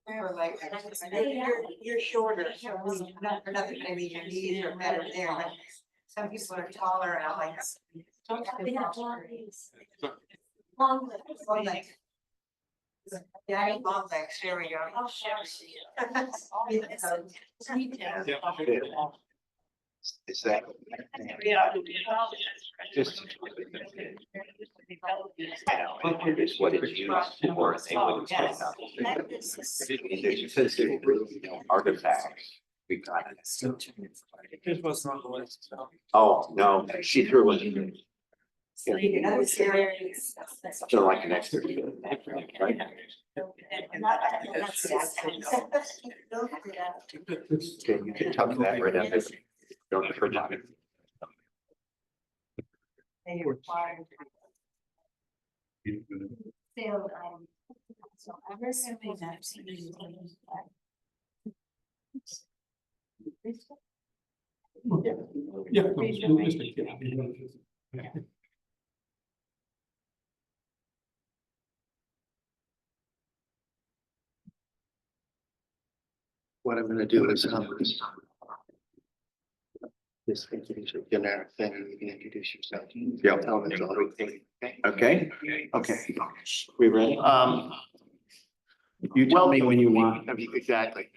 Or like, you're shorter, so not for nothing, I mean, your knees are better there, but some people are taller and I'm like. Long legs. Yeah, long legs, there we go. Is that? Just. Is what it's used for, and they would expect out. Since they're really, artifacts, we got it. It was not the list. Oh, no, she threw it. So like an extra, right? Okay, you can tuck that right under. Don't forget it. So I'm assuming that. What I'm gonna do is, this is a generic thing, you can introduce yourself. Yeah. Tell them it's all okay. Okay, okay. We ready? You tell me when you want. Exactly.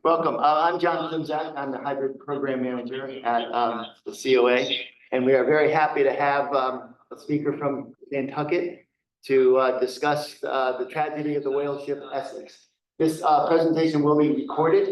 Welcome. I'm Jonathan Zach. I'm the hybrid program manager at the COA. And we are very happy to have a speaker from Nantucket to discuss the tragedy of the whale ship Essex. This presentation will be recorded,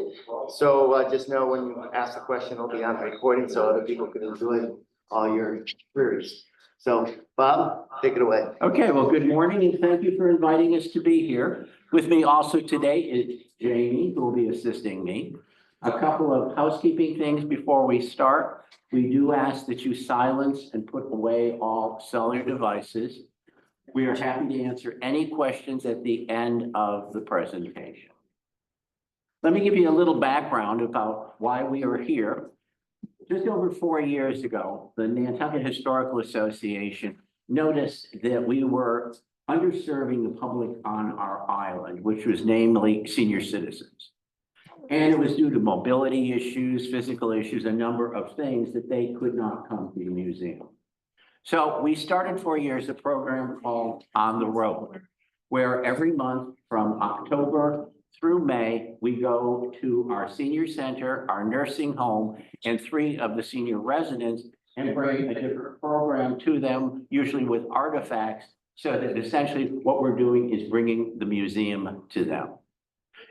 so just know when you ask the question, it'll be on recording so other people can enjoy all your queries. So Bob, take it away. Okay, well, good morning and thank you for inviting us to be here. With me also today is Jamie, who will be assisting me. A couple of housekeeping things before we start. We do ask that you silence and put away all cellular devices. We are happy to answer any questions at the end of the presentation. Let me give you a little background about why we are here. Just over 4 years ago, the Nantucket Historical Association noticed that we were underserving the public on our island, which was namely senior citizens. And it was due to mobility issues, physical issues, a number of things that they could not come to the museum. So we started 4 years a program called On the Road, where every month from October through May, we go to our senior center, our nursing home, and 3 of the senior residents and bring a different program to them, usually with artifacts, so that essentially what we're doing is bringing the museum to them.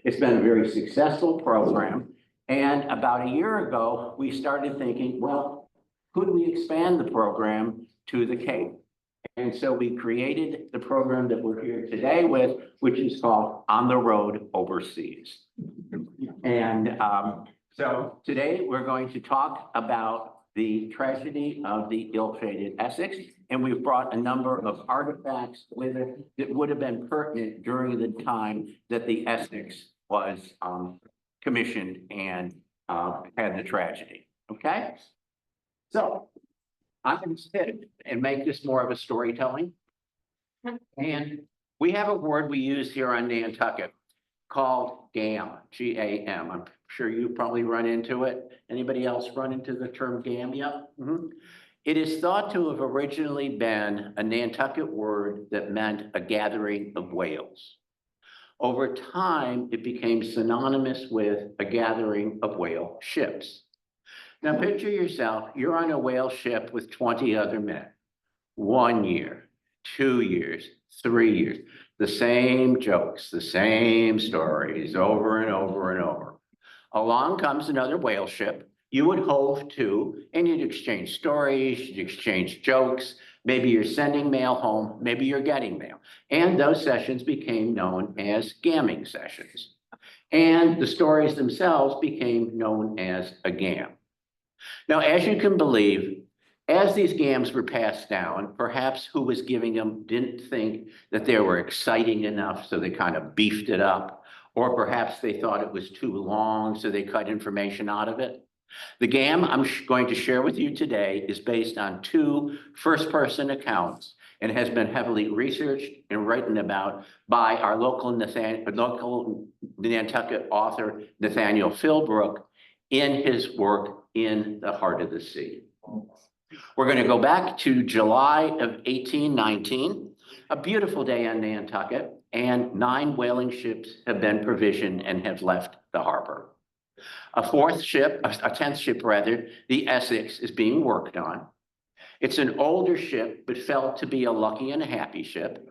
It's been a very successful program. And about a year ago, we started thinking, well, could we expand the program to the Cape? And so we created the program that we're here today with, which is called On the Road Overseas. And so today we're going to talk about the tragedy of the ill-fated Essex. And we've brought a number of artifacts with it that would have been pertinent during the time that the Essex was commissioned and had the tragedy, okay? So I'm going to sit and make this more of a storytelling. And we have a word we use here on Nantucket called GAM, G-A-M. I'm sure you probably run into it. Anybody else run into the term GAM yet? It is thought to have originally been a Nantucket word that meant a gathering of whales. Over time, it became synonymous with a gathering of whale ships. Now picture yourself, you're on a whale ship with 20 other men. 1 year, 2 years, 3 years, the same jokes, the same stories over and over and over. Along comes another whale ship. You would hove to, and you'd exchange stories, you'd exchange jokes. Maybe you're sending mail home, maybe you're getting mail. And those sessions became known as gamming sessions. And the stories themselves became known as a gam. Now, as you can believe, as these gams were passed down, perhaps who was giving them didn't think that they were exciting enough, so they kind of beefed it up, or perhaps they thought it was too long, so they cut information out of it. The gam I'm going to share with you today is based on 2 first-person accounts, and has been heavily researched and written about by our local Nantucket author, Nathaniel Philbrook, in his work In the Heart of the Sea. We're going to go back to July of 1819, a beautiful day on Nantucket, and 9 whaling ships have been provisioned and have left the harbor. A 10th ship rather, the Essex, is being worked on. It's an older ship, but felt to be a lucky and a happy ship.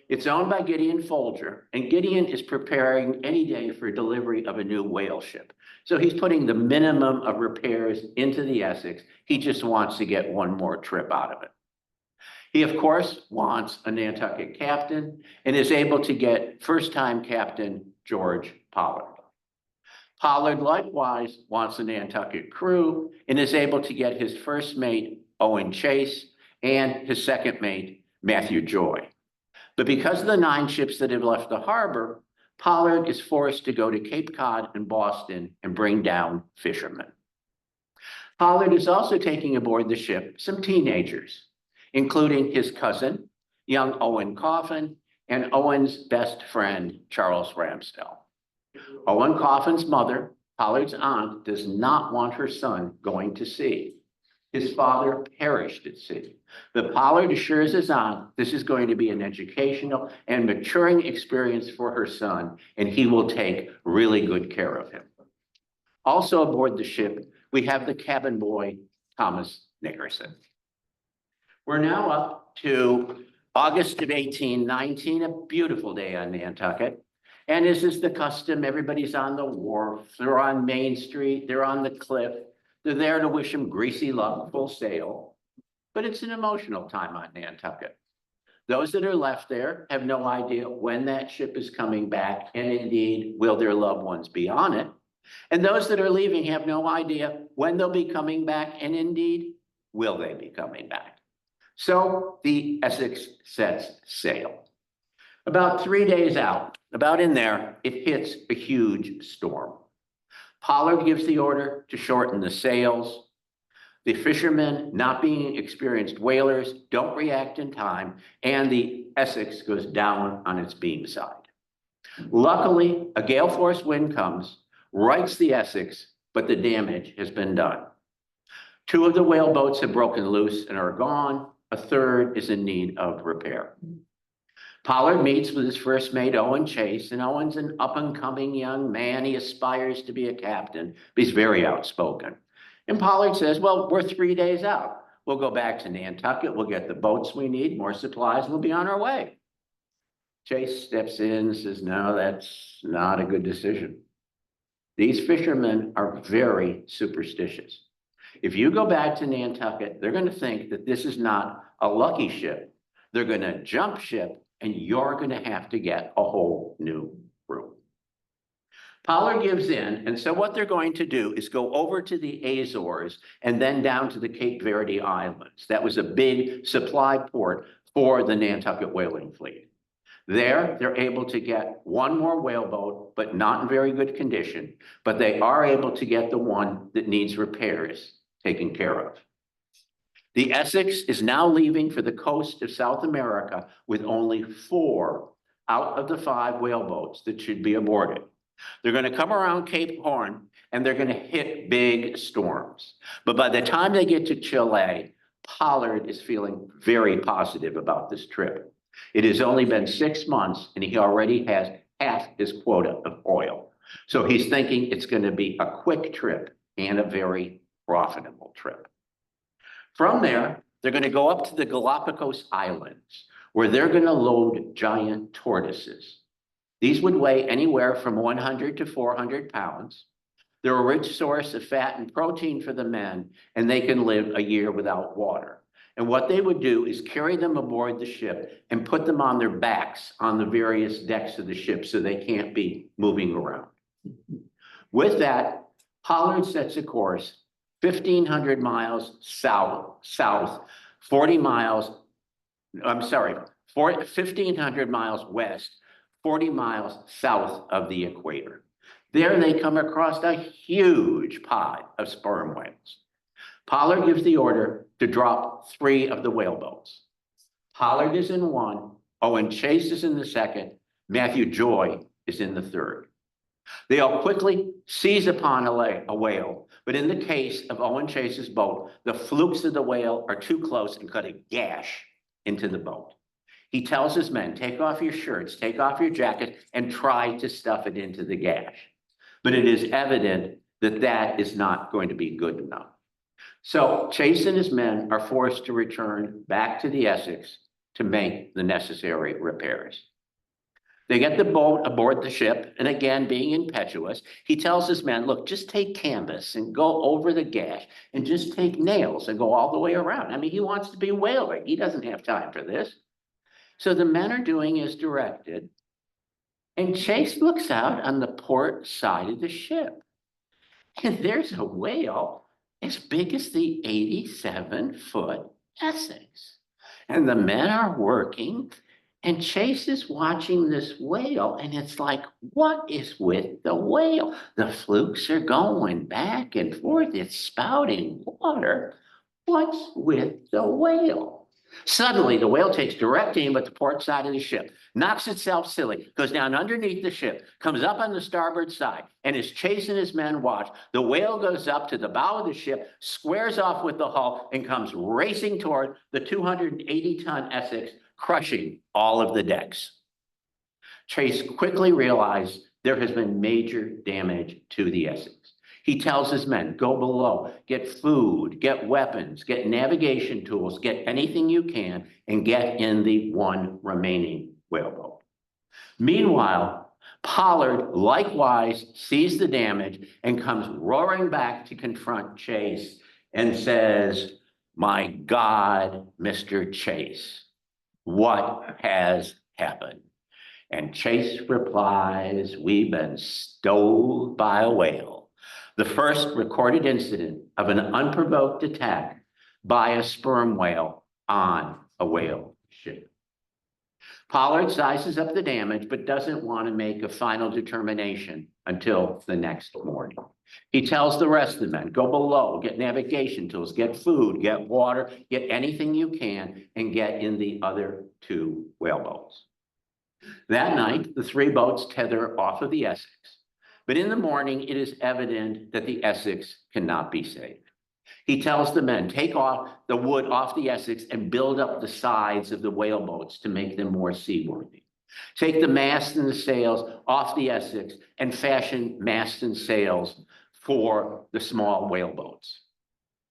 It's owned by Gideon Folger, and Gideon is preparing any day for delivery of a new whale ship. So he's putting the minimum of repairs into the Essex. He just wants to get one more trip out of it. He, of course, wants a Nantucket captain and is able to get first-time Captain George Pollard. Pollard likewise wants a Nantucket crew and is able to get his first mate, Owen Chase, and his second mate, Matthew Joy. But because of the 9 ships that have left the harbor, Pollard is forced to go to Cape Cod and Boston and bring down fishermen. Pollard is also taking aboard the ship some teenagers, including his cousin, young Owen Coffin, and Owen's best friend, Charles Ramsdell. Owen Coffin's mother, Pollard's aunt, does not want her son going to sea. His father perished at sea. But Pollard assures his aunt this is going to be an educational and maturing experience for her son, and he will take really good care of him. Also aboard the ship, we have the cabin boy, Thomas Nickerson. We're now up to August of 1819, a beautiful day on Nantucket. And as is the custom, everybody's on the wharf, they're on Main Street, they're on the cliff. They're there to wish him greasy luck, full sail, but it's an emotional time on Nantucket. Those that are left there have no idea when that ship is coming back, and indeed, will their loved ones be on it? And those that are leaving have no idea when they'll be coming back, and indeed, will they be coming back? So the Essex sets sail. About 3 days out, about in there, it hits a huge storm. Pollard gives the order to shorten the sails. The fishermen, not being experienced whalers, don't react in time, and the Essex goes down on its beam side. Luckily, a gale force wind comes, rights the Essex, but the damage has been done. 2 of the whaleboats have broken loose and are gone. A third is in need of repair. Pollard meets with his first mate, Owen Chase, and Owen's an up-and-coming young man. He aspires to be a captain, but he's very outspoken. And Pollard says, well, we're 3 days out. We'll go back to Nantucket. We'll get the boats we need, more supplies. We'll be on our way. Chase steps in and says, no, that's not a good decision. These fishermen are very superstitious. If you go back to Nantucket, they're going to think that this is not a lucky ship. They're going to jump ship, and you're going to have to get a whole new crew. Pollard gives in, and so what they're going to do is go over to the Azores and then down to the Cape Verde Islands. That was a big supply port for the Nantucket whaling fleet. There, they're able to get one more whaleboat, but not in very good condition, but they are able to get the one that needs repairs taken care of. The Essex is now leaving for the coast of South America with only 4 out of the 5 whaleboats that should be aborted. They're going to come around Cape Horn and they're going to hit big storms. But by the time they get to Chile, Pollard is feeling very positive about this trip. It has only been 6 months and he already has half his quota of oil. So he's thinking it's going to be a quick trip and a very profitable trip. From there, they're going to go up to the Galapagos Islands, where they're going to load giant tortoises. These would weigh anywhere from 100 to 400 pounds. They're a rich source of fat and protein for the men, and they can live a year without water. And what they would do is carry them aboard the ship and put them on their backs on the various decks of the ship so they can't be moving around. With that, Pollard sets a course 1,500 miles south, 40 miles, 1,500 miles west, 40 miles south of the equator. There they come across a huge pod of sperm whales. Pollard gives the order to drop 3 of the whaleboats. Pollard is in one, Owen Chase is in the second, Matthew Joy is in the third. They all quickly seize upon a whale, but in the case of Owen Chase's boat, the flukes of the whale are too close and cut a gash into the boat. He tells his men, take off your shirts, take off your jackets, and try to stuff it into the gash. But it is evident that that is not going to be good enough. So Chase and his men are forced to return back to the Essex to make the necessary repairs. They get the boat aboard the ship, and again, being impetuous, he tells his men, look, just take canvas and go over the gash, and just take nails and go all the way around. I mean, he wants to be whaling. He doesn't have time for this. So the men are doing as directed, and Chase looks out on the port side of the ship, and there's a whale as big as the 87-foot Essex. And the men are working, and Chase is watching this whale, and it's like, what is with the whale? The flukes are going back and forth. It's spouting water. What's with the whale? Suddenly, the whale takes direct aim at the port side of the ship, knocks itself silly, goes down underneath the ship, comes up on the starboard side, and as Chase and his men watch, the whale goes up to the bow of the ship, squares off with the hull, and comes racing toward the 280-ton Essex, crushing all of the decks. Chase quickly realized there has been major damage to the Essex. He tells his men, go below, get food, get weapons, get navigation tools, get anything you can, and get in the one remaining whaleboat. Meanwhile, Pollard likewise sees the damage and comes roaring back to confront Chase and says, my God, Mr. Chase, what has happened? And Chase replies, we've been stowed by a whale. The first recorded incident of an unprovoked attack by a sperm whale on a whale ship. Pollard sizes up the damage, but doesn't want to make a final determination until the next morning. He tells the rest of the men, go below, get navigation tools, get food, get water, get anything you can, and get in the other two whaleboats. That night, the three boats tether off of the Essex. But in the morning, it is evident that the Essex cannot be saved. He tells the men, take off the wood off the Essex and build up the sides of the whaleboats to make them more seaworthy. Take the mast and the sails off the Essex and fashion mast and sails for the small whaleboats.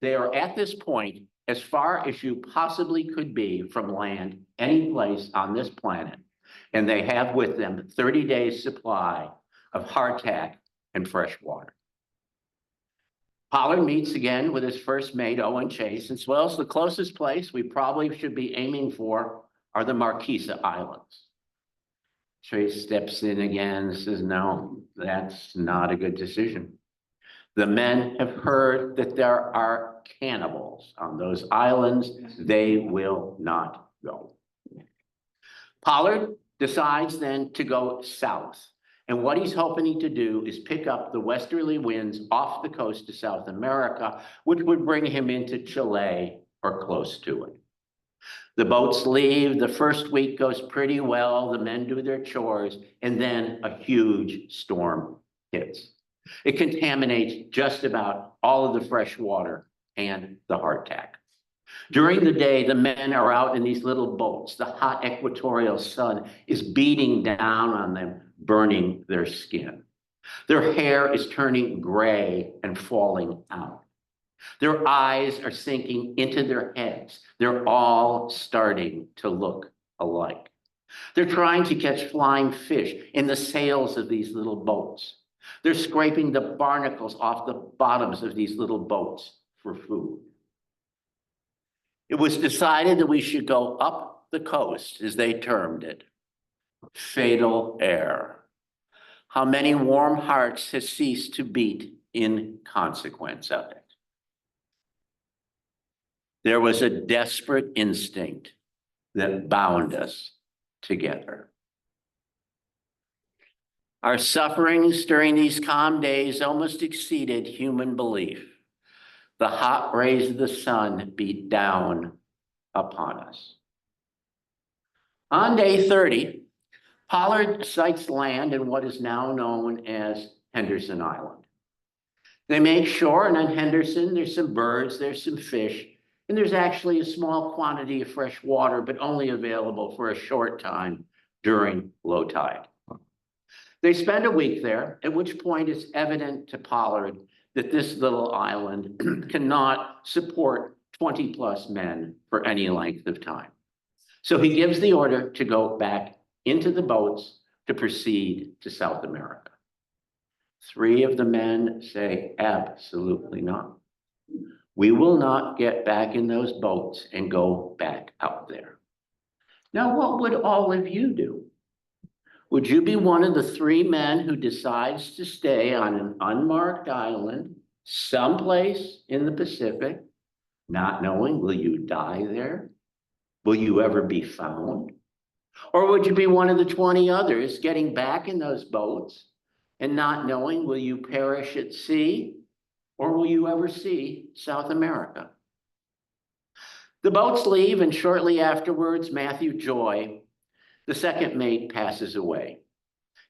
They are at this point as far as you possibly could be from land any place on this planet, and they have with them 30 days supply of hardtack and fresh water. Pollard meets again with his first mate, Owen Chase, and swells the closest place we probably should be aiming for are the Marquesa Islands. Chase steps in again and says, no, that's not a good decision. The men have heard that there are cannibals on those islands. They will not go. Pollard decides then to go south. And what he's hoping to do is pick up the westerly winds off the coast of South America, which would bring him into Chile or close to it. The boats leave. The first week goes pretty well. The men do their chores, and then a huge storm hits. It contaminates just about all of the fresh water and the hardtack. During the day, the men are out in these little boats. The hot equatorial sun is beating down on them, burning their skin. Their hair is turning gray and falling out. Their eyes are sinking into their heads. They're all starting to look alike. They're trying to catch flying fish in the sails of these little boats. They're scraping the barnacles off the bottoms of these little boats for food. It was decided that we should go up the coast, as they termed it. Fatal error. How many warm hearts has ceased to beat in consequence of it? There was a desperate instinct that bound us together. Our sufferings during these calm days almost exceeded human belief. The hot rays of the sun beat down upon us. On day 30, Pollard sights land in what is now known as Henderson Island. They make shore, and on Henderson, there's some birds, there's some fish, and there's actually a small quantity of fresh water, but only available for a short time during low tide. They spend a week there, at which point it's evident to Pollard that this little island cannot support 20+ men for any length of time. So he gives the order to go back into the boats to proceed to South America. 3 of the men say, absolutely not. We will not get back in those boats and go back out there. Now, what would all of you do? Would you be one of the 3 men who decides to stay on an unmarked island someplace in the Pacific, not knowing, will you die there? Will you ever be found? Or would you be one of the 20 others getting back in those boats and not knowing, will you perish at sea? Or will you ever see South America? The boats leave, and shortly afterwards, Matthew Joy, the second mate, passes away.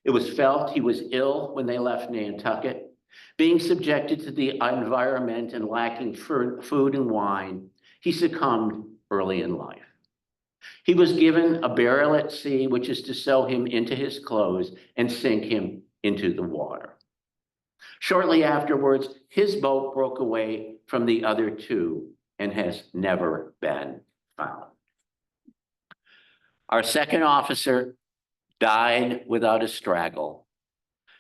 It was felt he was ill when they left Nantucket. Being subjected to the environment and lacking food and wine, he succumbed early in life. He was given a burial at sea, which is to sew him into his clothes and sink him into the water. Shortly afterwards, his boat broke away from the other 2 and has never been found. Our second officer died without a straggle.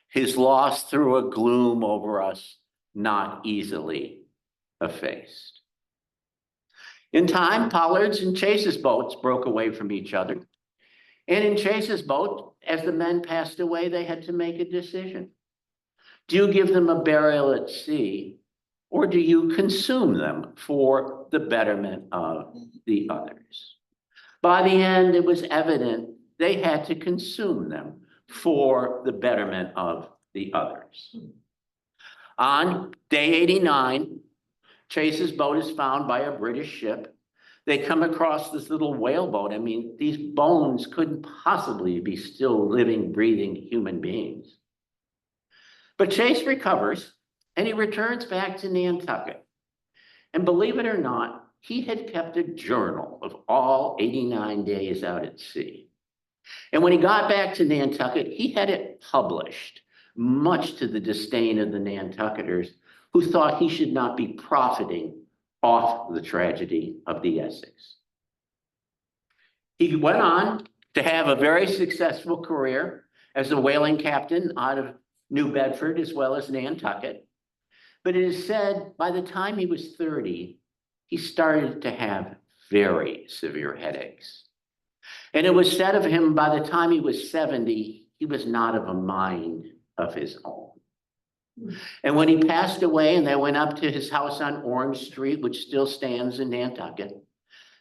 His loss threw a gloom over us not easily effaced. In time, Pollard's and Chase's boats broke away from each other. And in Chase's boat, as the men passed away, they had to make a decision. Do you give them a burial at sea, or do you consume them for the betterment of the others? By the end, it was evident they had to consume them for the betterment of the others. On day 89, Chase's boat is found by a British ship. They come across this little whaleboat. I mean, these bones couldn't possibly be still living, breathing human beings. But Chase recovers, and he returns back to Nantucket. And believe it or not, he had kept a journal of all 89 days out at sea. And when he got back to Nantucket, he had it published, much to the disdain of the Nantucketers, who thought he should not be profiting off the tragedy of the Essex. He went on to have a very successful career as a whaling captain out of New Bedford as well as Nantucket. But it is said by the time he was 30, he started to have very severe headaches. And it was said of him by the time he was 70, he was not of a mind of his own. And when he passed away and they went up to his house on Orange Street, which still stands in Nantucket,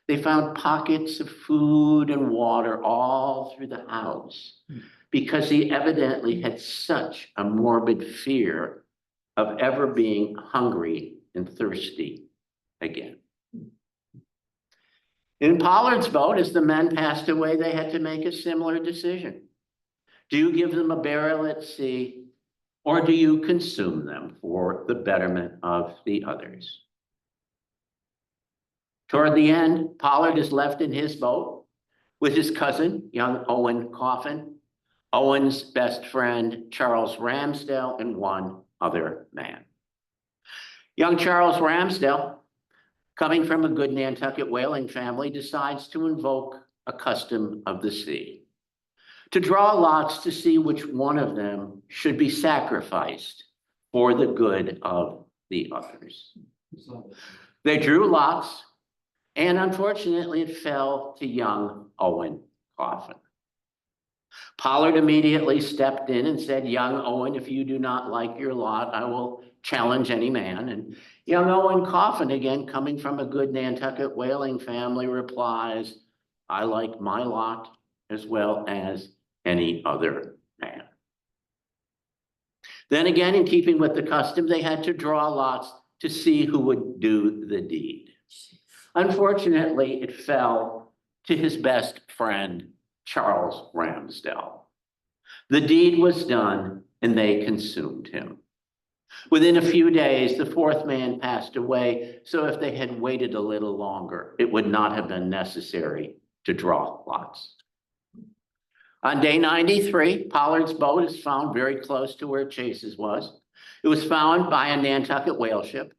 they found pockets of food and water all through the house because he evidently had such a morbid fear of ever being hungry and thirsty again. In Pollard's boat, as the men passed away, they had to make a similar decision. Do you give them a burial at sea, or do you consume them for the betterment of the others? Toward the end, Pollard is left in his boat with his cousin, young Owen Coffin, Owen's best friend, Charles Ramsdell, and one other man. Young Charles Ramsdell, coming from a good Nantucket whaling family, decides to invoke a custom of the sea, to draw lots to see which one of them should be sacrificed for the good of the others. They drew lots, and unfortunately it fell to young Owen Coffin. Pollard immediately stepped in and said, young Owen, if you do not like your lot, I will challenge any man. And young Owen Coffin, again, coming from a good Nantucket whaling family, replies, I like my lot as well as any other man. Then again, in keeping with the custom, they had to draw lots to see who would do the deed. Unfortunately, it fell to his best friend, Charles Ramsdell. The deed was done and they consumed him. Within a few days, the fourth man passed away, so if they had waited a little longer, it would not have been necessary to draw lots. On day 93, Pollard's boat is found very close to where Chase's was. It was found by a Nantucket whale ship.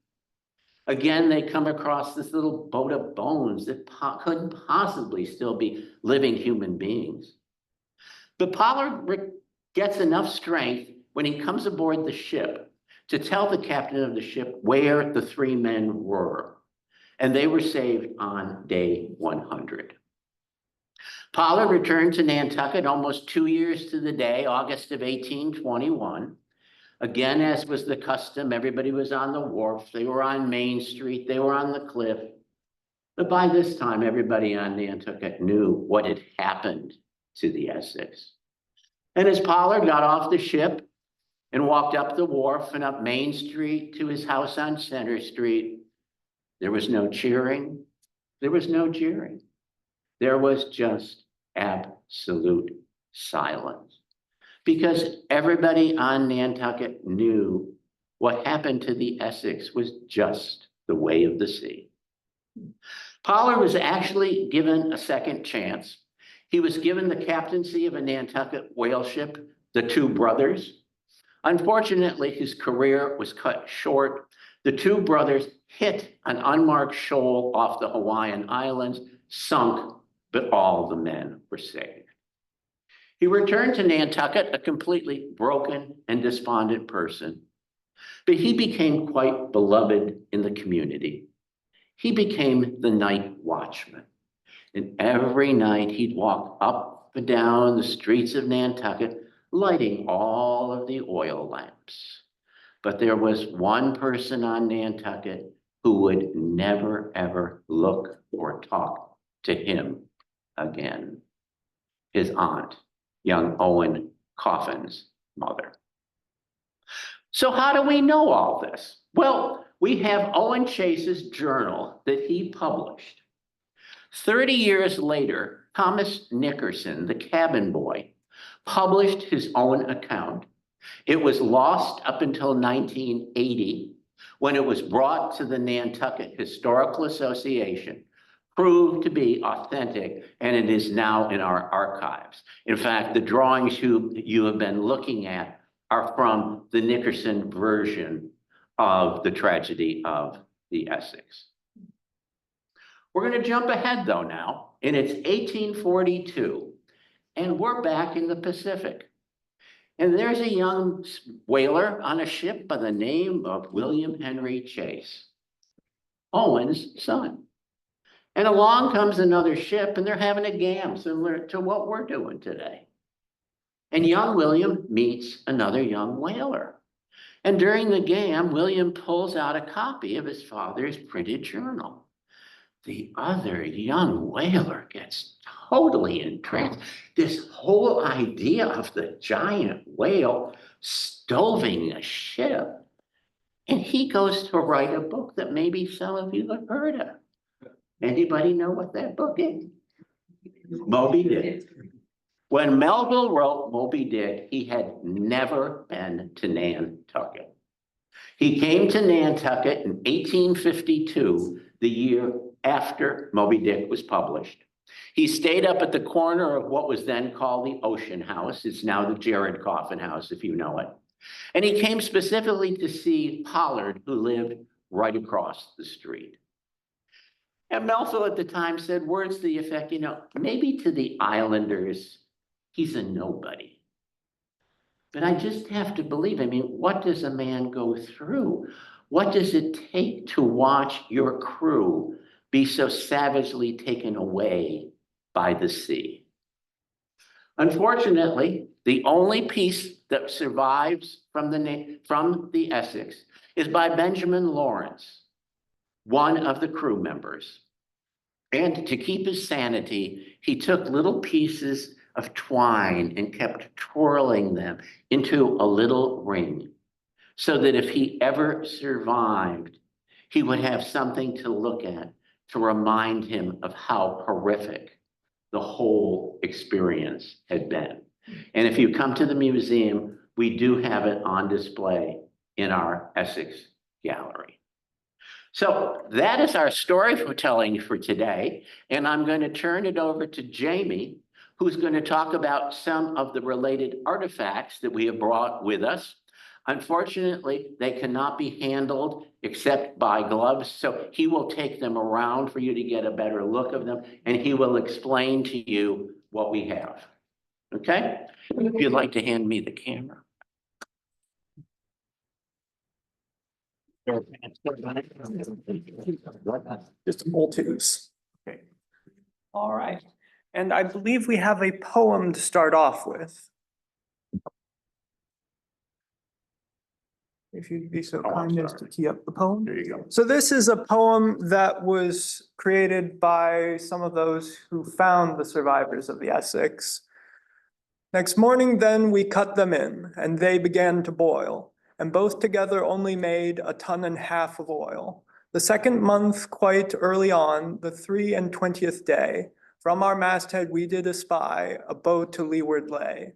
Again, they come across this little boat of bones that couldn't possibly still be living human beings. But Pollard gets enough strength when he comes aboard the ship to tell the captain of the ship where the three men were, and they were saved on day 100. Pollard returned to Nantucket almost 2 years to the day, August of 1821. Again, as was the custom, everybody was on the wharf. They were on Main Street. They were on the cliff. But by this time, everybody on Nantucket knew what had happened to the Essex. And as Pollard got off the ship and walked up the wharf and up Main Street to his house on Center Street, there was no cheering. There was no jeering. There was just absolute silence. Because everybody on Nantucket knew what happened to the Essex was just the way of the sea. Pollard was actually given a second chance. He was given the captaincy of a Nantucket whale ship, the Two Brothers. Unfortunately, his career was cut short. The Two Brothers hit an unmarked shoal off the Hawaiian Islands, sunk, but all the men were saved. He returned to Nantucket a completely broken and despondent person, but he became quite beloved in the community. He became the night watchman, and every night he'd walk up and down the streets of Nantucket, lighting all of the oil lamps. But there was one person on Nantucket who would never, ever look or talk to him again. His aunt, young Owen Coffin's mother. So how do we know all this? Well, we have Owen Chase's journal that he published. 30 years later, Thomas Nickerson, the cabin boy, published his own account. It was lost up until 1980, when it was brought to the Nantucket Historical Association, proved to be authentic, and it is now in our archives. In fact, the drawings you have been looking at are from the Nickerson version of the tragedy of the Essex. We're going to jump ahead though now, and it's 1842, and we're back in the Pacific. And there's a young whaler on a ship by the name of William Henry Chase, Owen's son. And along comes another ship, and they're having a gam similar to what we're doing today. And young William meets another young whaler. And during the gam, William pulls out a copy of his father's printed journal. The other young whaler gets totally entranced. This whole idea of the giant whale stoving a ship. And he goes to write a book that maybe some of you have heard of. Anybody know what that book is? Moby Dick. When Melville wrote Moby Dick, he had never been to Nantucket. He came to Nantucket in 1852, the year after Moby Dick was published. He stayed up at the corner of what was then called the Ocean House. It's now the Jared Coffin House, if you know it. And he came specifically to see Pollard, who lived right across the street. And Melville at the time said words to the effect, maybe to the islanders, he's a nobody. But I just have to believe, what does a man go through? What does it take to watch your crew be so savagely taken away by the sea? Unfortunately, the only piece that survives from the Essex is by Benjamin Lawrence, one of the crew members. And to keep his sanity, he took little pieces of twine and kept twirling them into a little ring, so that if he ever survived, he would have something to look at to remind him of how horrific the whole experience had been. And if you come to the museum, we do have it on display in our Essex gallery. So that is our story for telling for today. And I'm going to turn it over to Jamie, who's going to talk about some of the related artifacts that we have brought with us. Unfortunately, they cannot be handled except by gloves, so he will take them around for you to get a better look of them, and he will explain to you what we have. Okay? If you'd like to hand me the camera. Just multis. Okay. All right. And I believe we have a poem to start off with. If you'd be so kind as to tee up the poem. There you go. So this is a poem that was created by some of those who found the survivors of the Essex. Next morning then we cut them in, and they began to boil, and both together only made 1.5 tons of oil. The second month quite early on, the 23rd day, from our masthead we did espy a boat to leeward lay.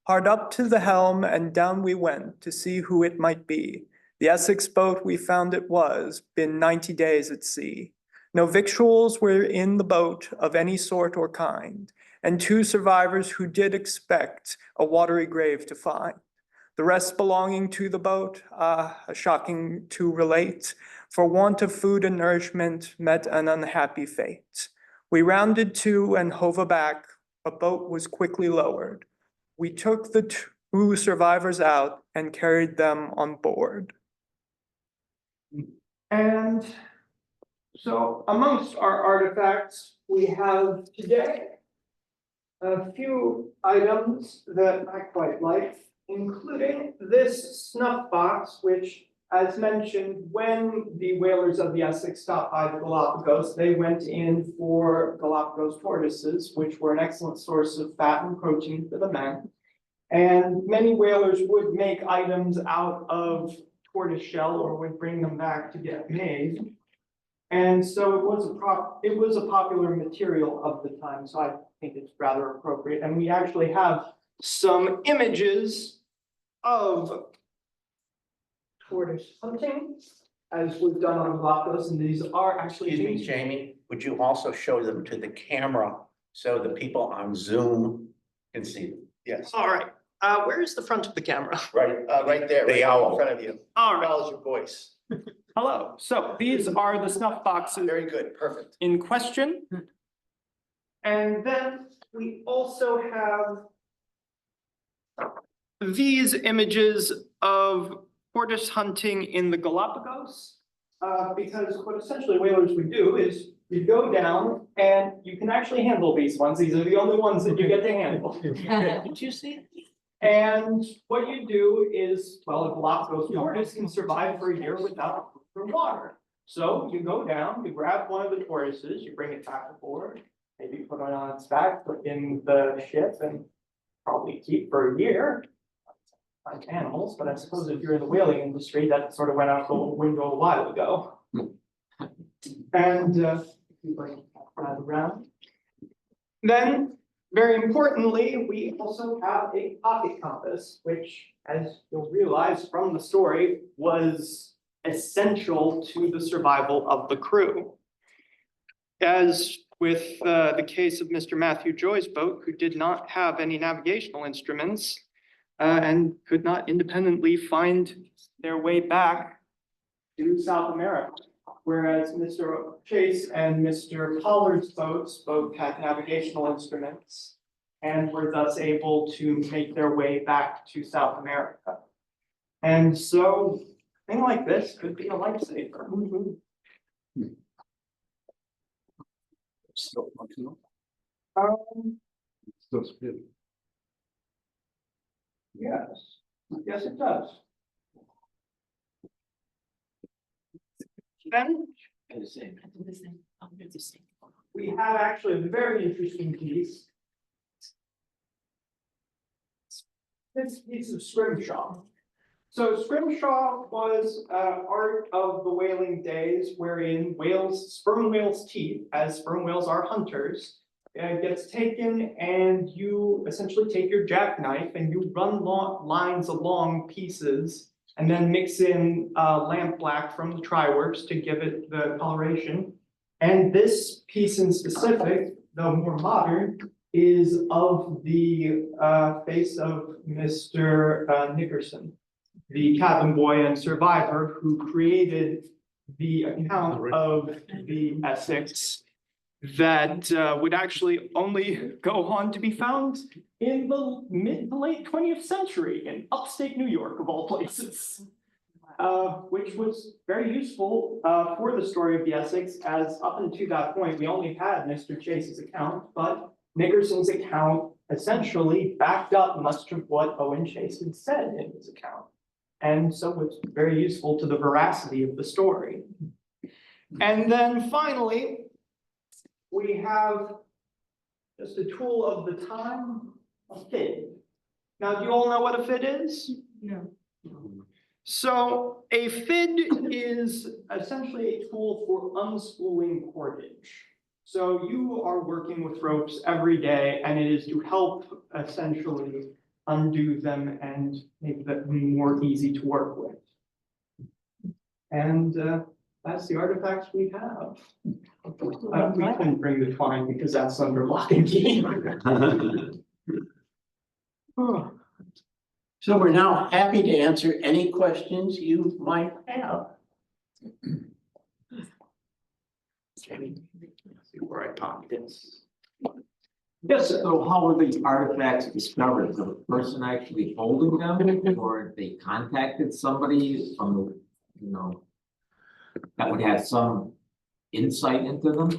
Hard up to the helm and down we went to see who it might be. The Essex boat we found it was, been 90 days at sea. No victuals were in the boat of any sort or kind, and 2 survivors who did expect a watery grave to find. The rest belonging to the boat, shocking to relate, for want of food and nourishment met an unhappy fate. We rounded to and hove aback, a boat was quickly lowered. We took the 2 survivors out and carried them on board. And so amongst our artifacts, we have today a few items that I quite like, including this snuff box, which, as mentioned, when the whalers of the Essex stopped by the Galapagos, they went in for Galapagos tortoises, which were an excellent source of fat and protein for the men. And many whalers would make items out of tortoise shell or would bring them back to get made. And so it was a popular material of the time, so I think it's rather appropriate. And we actually have some images of tortoise hunting, as was done on Galapagos, and these are actually. Excuse me, Jamie, would you also show them to the camera so the people on Zoom can see them? Yes, All right, where is the front of the camera? right there, The right owl. in front of you. All right, Follows your voice. hello. So these are the snuff boxes Very good, perfect. in question. And then we also have these images of tortoise hunting in the Galapagos. Because what essentially whalers would do is you go down and you can actually handle these ones. These are the only ones that you get to handle. Did you see it? And what you do is, well, a Galapagos tortoise can survive for a year without food or water. So you go down, you grab one of the tortoises, you bring it back aboard, maybe put it on its back, put in the ship, and probably keep for a year. Like animals, but I suppose if you're in the whaling industry, that sort of went out the window a while ago. And if you bring that around. Then, very importantly, we also have a pocket compass, which, as you'll realize from the story, was essential to the survival of the crew. As with the case of Mr. Matthew Joy's boat, who did not have any navigational instruments, and could not independently find their way back to South America. Whereas Mr. Chase and Mr. Pollard's boats both had navigational instruments and were thus able to make their way back to South America. And so a thing like this could be a lifesaver. Still functional. Still spinning. Yes, it does. Then we have actually a very interesting piece. This piece of scrimshaw. So scrimshaw was art of the whaling days wherein whales, sperm whales' teeth, as sperm whales are hunters, gets taken and you essentially take your jackknife and you run long lines along pieces and then mix in lamp black from the Tri-Works to give it the coloration. And this piece in specific, though more modern, is of the face of Mr. Nickerson, the cabin boy and survivor who created the account of the Essex that would actually only go on to be found in the mid to late 20th century in upstate New York, of all places. Which was very useful for the story of the Essex, as up until that point, we only had Mr. Chase's account, but Nickerson's account essentially backed up much of what Owen Chase had said in his account. And so it's very useful to the veracity of the story. And then finally, we have just a tool of the time, a fid. Now, do you all know what a fid is? No. So a fid is essentially a tool for unspooling cordage. So you are working with ropes every day, and it is to help essentially undo them and make them more easy to work with. And that's the artifacts we have. We couldn't bring the twine because that's under lock and key. So we're now happy to answer any questions you might have. See where I popped this. Yes, sir. So how were the artifacts discovered? Was the person actually holding them, or they contacted somebody from the, you know, that would have some insight into them?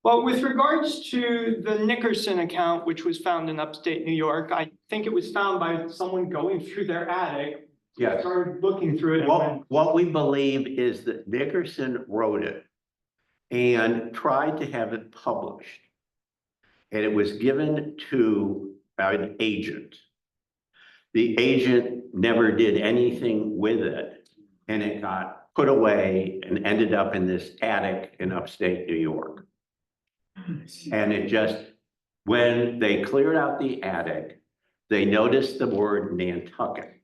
Well, with regards to the Nickerson account, which was found in upstate New York, I think it was found by someone going through their attic. Yes. Started looking through it and went, What we believe is that Nickerson wrote it and tried to have it published. And it was given to an agent. The agent never did anything with it, and it got put away and ended up in this attic in upstate New York. And it just, when they cleared out the attic, they noticed the word Nantucket.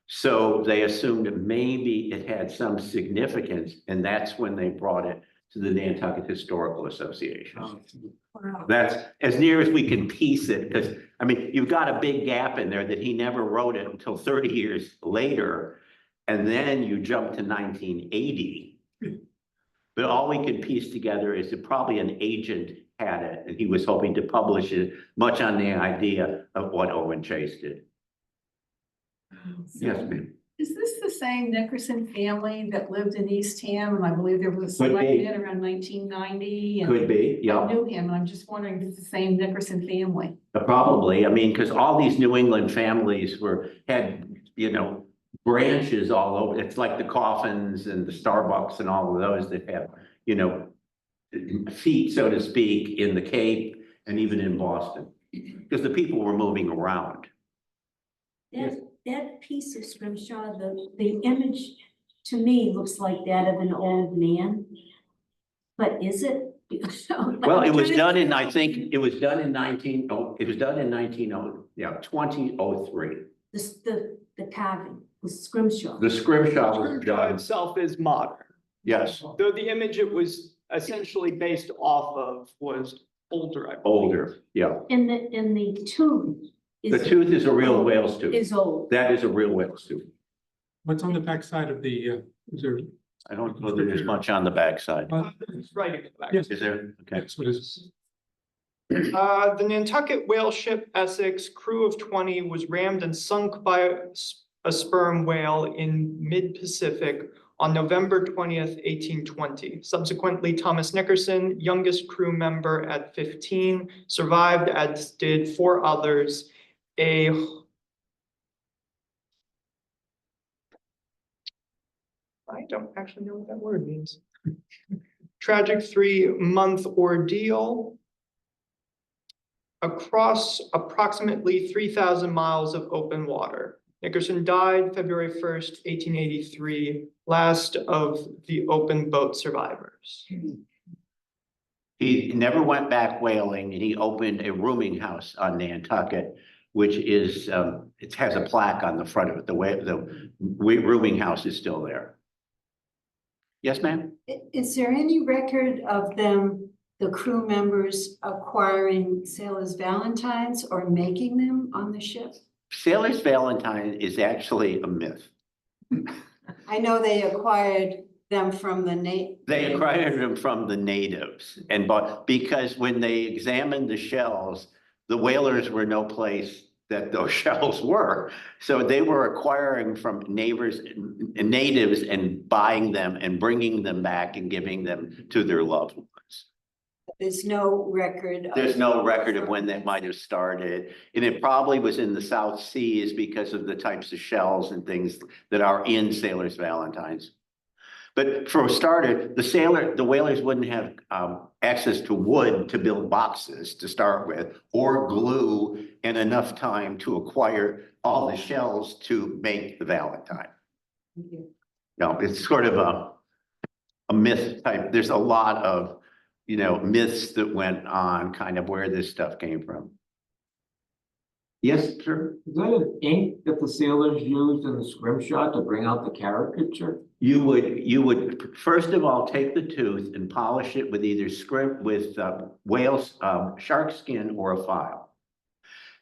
So they assumed maybe it had some significance, and that's when they brought it to the Nantucket Historical Association. That's as near as we can piece it, because, I mean, you've got a big gap in there that he never wrote it until 30 years later, and then you jump to 1980. But all we could piece together is that probably an agent had it, and he was hoping to publish it, much on the idea of what Owen Chase did. Yes, ma'am. Is this the same Nickerson family that lived in Eastham? And I believe there was Could be. selected around 1990. Could be, I yeah. knew him, and I'm just wondering if it's the same Nickerson family. Probably, I mean, because all these New England families had, you know, branches all over. It's like the Coffins and the Starbucks and all of those that have, you know, feet, so to speak, in the Cape and even in Boston, because the people were moving around. That piece of scrimshaw, the image to me looks like that of an old man. But is it? Well, it was done in, I think, it was done in 2003. The carving, the scrimshaw. The scrimshaw was Scrimshaw done, itself is modern, yes, though the image it was essentially based off of was older, I believe. older, yeah. And the tooth The tooth is a real whale's tooth. is old. That is a real whale's tooth. What's on the back side of the, is there? I don't know that there's much on the backside. It's right in the back. Yes. Is there? Okay. Yes, what is? The Nantucket whale ship Essex, crew of 20, was rammed and sunk by a sperm whale in mid-Pacific on November 20th, 1820. Subsequently, Thomas Nickerson, youngest crew member at 15, survived, as did 4 others. I don't actually know what that word means. Tragic 3-month ordeal across approximately 3,000 miles of open water. Nickerson died February 1st, 1883, last of the open boat survivors. He never went back whaling, and he opened a rooming house on Nantucket, which is, it has a plaque on the front of it. The rooming house is still there. Yes, ma'am? Is there any record of them, the crew members acquiring sailors' valentines or making them on the ship? Sailor's Valentine is actually a myth. I know they acquired them from the They acquired them from the natives, and but because when they examined the shells, the whalers were no place that those shells were. So they were acquiring from neighbors and natives and buying them and bringing them back and giving them to their loved ones. There's no record. There's no record of when that might have started, and it probably was in the South Seas because of the types of shells and things that are in sailors' valentines. But for starter, the whalers wouldn't have access to wood to build boxes to start with, or glue, and enough time to acquire all the shells to make the valentine. No, it's sort of a myth type. There's a lot of, myths that went on, kind of where this stuff came from. Yes, sir. Is that an ink that the sailors used in the scrimshaw to bring out the caricature? You would first of all take the tooth and polish it with either shark skin or a file.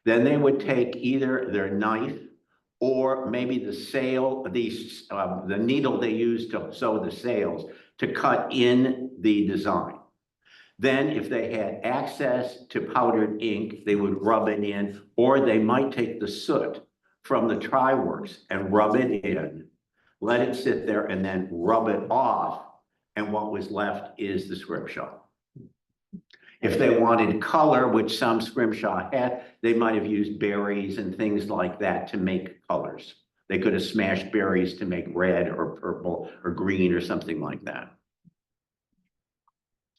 Then they would take either their knife or maybe the needle they used to sew the sails to cut in the design. Then if they had access to powdered ink, they would rub it in, or they might take the soot from the try-works and rub it in, let it sit there, and then rub it off, and what was left is the scrimshaw. If they wanted color, which some scrimshaw had, they might have used berries and things like that to make colors. They could have smashed berries to make red or purple or green or something like that.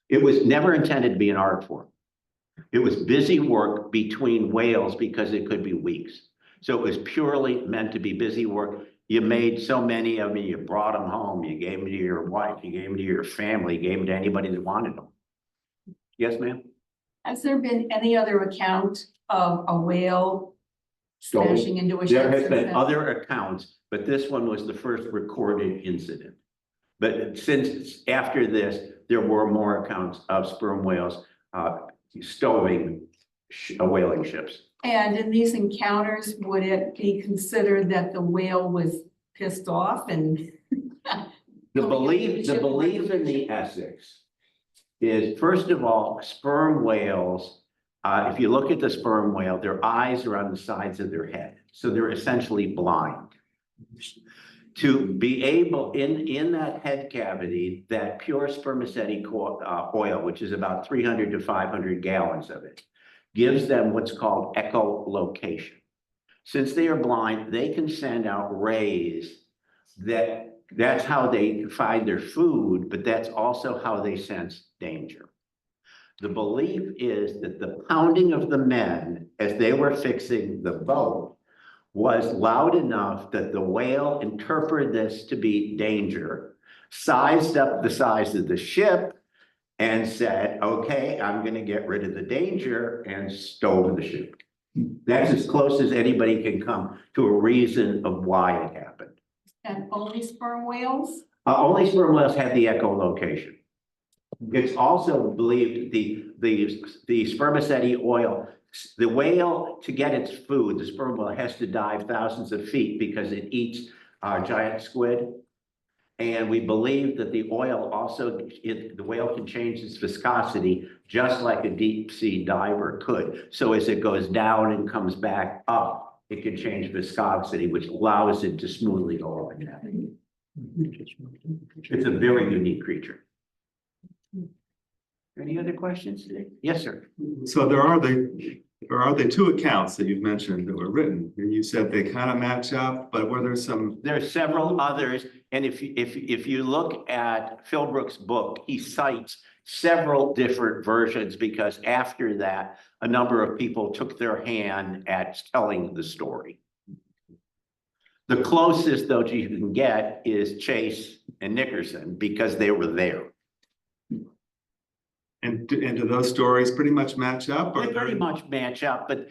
It was never intended to be an art form. It was busy work between whales because it could be weeks. So it was purely meant to be busy work. You made so many of them, you brought them home, you gave them to your wife, you gave them to your family, you gave them to anybody that wanted them. Yes, ma'am? Has there been any other account of a whale smashing into a ship? There has since been then? other accounts, but this one was the first recorded incident. But since after this, there were more accounts of sperm whales stowing whaling ships. And in these encounters, would it be considered that the whale was pissed off and? The belief in the Essex is, first of all, sperm whales, if you look at the sperm whale, their eyes are on the sides of their head. So they're essentially blind. To be able, in that head cavity, that pure spermaceti oil, which is about 300 to 500 gallons of it, gives them what's called echolocation. Since they are blind, they can send out rays that's how they find their food, but that's also how they sense danger. The belief is that the pounding of the men as they were fixing the boat was loud enough that the whale interpreted this to be danger, sized up the size of the ship, and said, okay, I'm going to get rid of the danger, and stove the ship. That's as close as anybody can come to a reason of why it happened. And only sperm whales? Only sperm whales had the echolocation. It's also believed the spermaceti oil, the whale, to get its food, the sperm whale has to dive thousands of feet because it eats giant squid. And we believe that the oil also, the whale can change its viscosity just like a deep sea diver could. So as it goes down and comes back up, it can change viscosity, which allows it to smoothly go up and down. It's a very unique creature. Any other questions today? Yes, sir. So there are the two accounts that you've mentioned that were written, and you said they kind of match up, but were there some? There are several others, and if you look at Philbrook's book, he cites several different versions because after that, a number of people took their hand at telling the story. The closest, though, you can get is Chase and Nickerson because they were there. And do those stories pretty much match up? Or They pretty much match up, but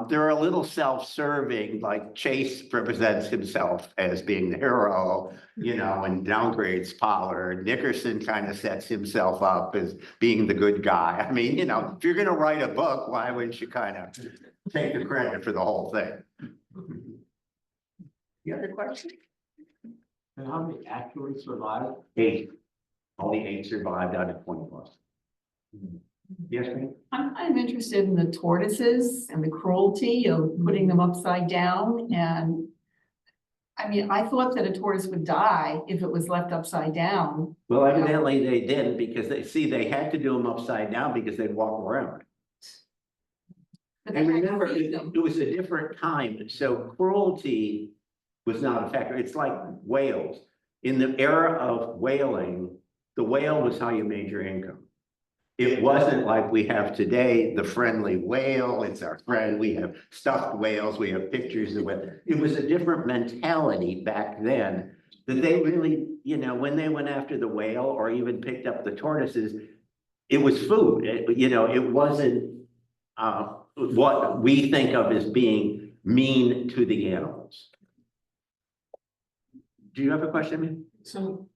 they're a little self-serving, like Chase represents himself as being the hero, and downgrades Pollard. Nickerson kind of sets himself up as being the good guy. I mean, if you're gonna write a book, why wouldn't you kind of take the credit for the whole thing? The other question? And how many actually survived? 8. Only 8 survived out of 21. Yes, ma'am? I'm kind of interested in the tortoises and the cruelty of putting them upside down. And I mean, I thought that a tortoise would die if it was left upside down. Well, evidently they didn't, because they had to do them upside down because they'd walk around. But they And had to remember, feed them. it was a different time, so cruelty was not a factor. It's like whales. In the era of whaling, the whale was how you made your income. It wasn't like we have today, the friendly whale, it's our friend, we have stuffed whales, we have pictures of it. It was a different mentality back then, that they really, when they went after the whale or even picked up the tortoises, it was food. It wasn't what we think of as being mean to the animals. Do you have a question? So,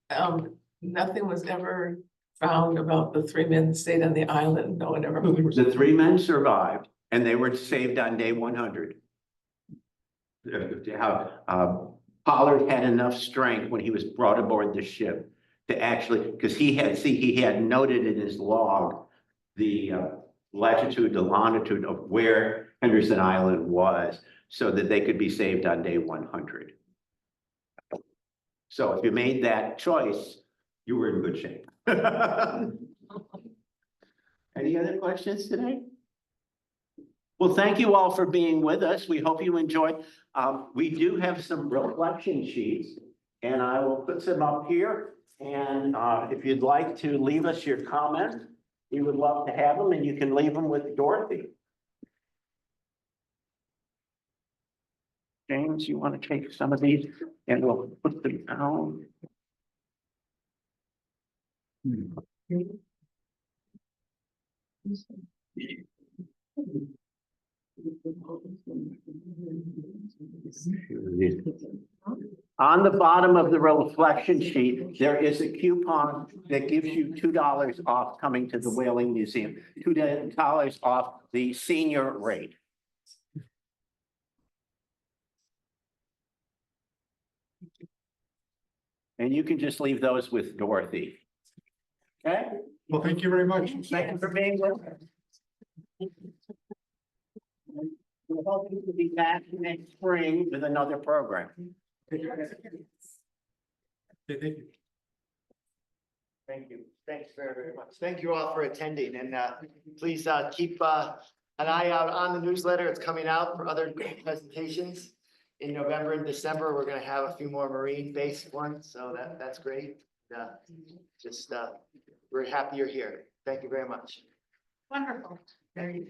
nothing was ever found about the 3 men that stayed on the island, no one ever. The 3 men survived and they were saved on day 100. Pollard had enough strength when he was brought aboard the ship to actually, because he had noted in his log the latitude, the longitude of where Henderson Island was, so that they could be saved on day 100. So if you made that choice, you were in good shape. Any other questions today? Well, thank you all for being with us. We hope you enjoyed. We do have some reflection sheets, and I will put some up here. And if you'd like to leave us your comment, we would love to have them, and you can leave them with Dorothy. James, you want to take some of these and we'll put them down. On the bottom of the reflection sheet, there is a coupon that gives you $2 off coming to the Whaling Museum, $2 off the senior rate. And you can just leave those with Dorothy. Okay? Well, thank you very much. Thank you for being with us. We're hoping to be back next spring with another program. Okay, thank you. Thank you. Thanks very much. Thank you all for attending, and please keep an eye out on the newsletter. It's coming out for other presentations. In November and December, we're gonna have a few more marine-based ones, so that's great. We're happy you're here. Thank you very much. Wonderful. Thank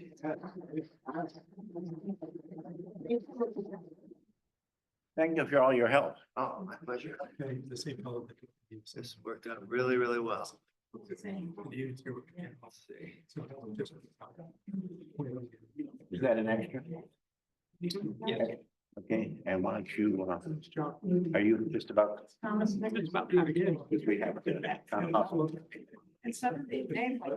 you for all your help. Oh, my pleasure. Okay, the same fellow. This worked out really, really well. Is that an extra? Yes. Okay, and why don't you, are you just about? Because we have to. And some of these names like.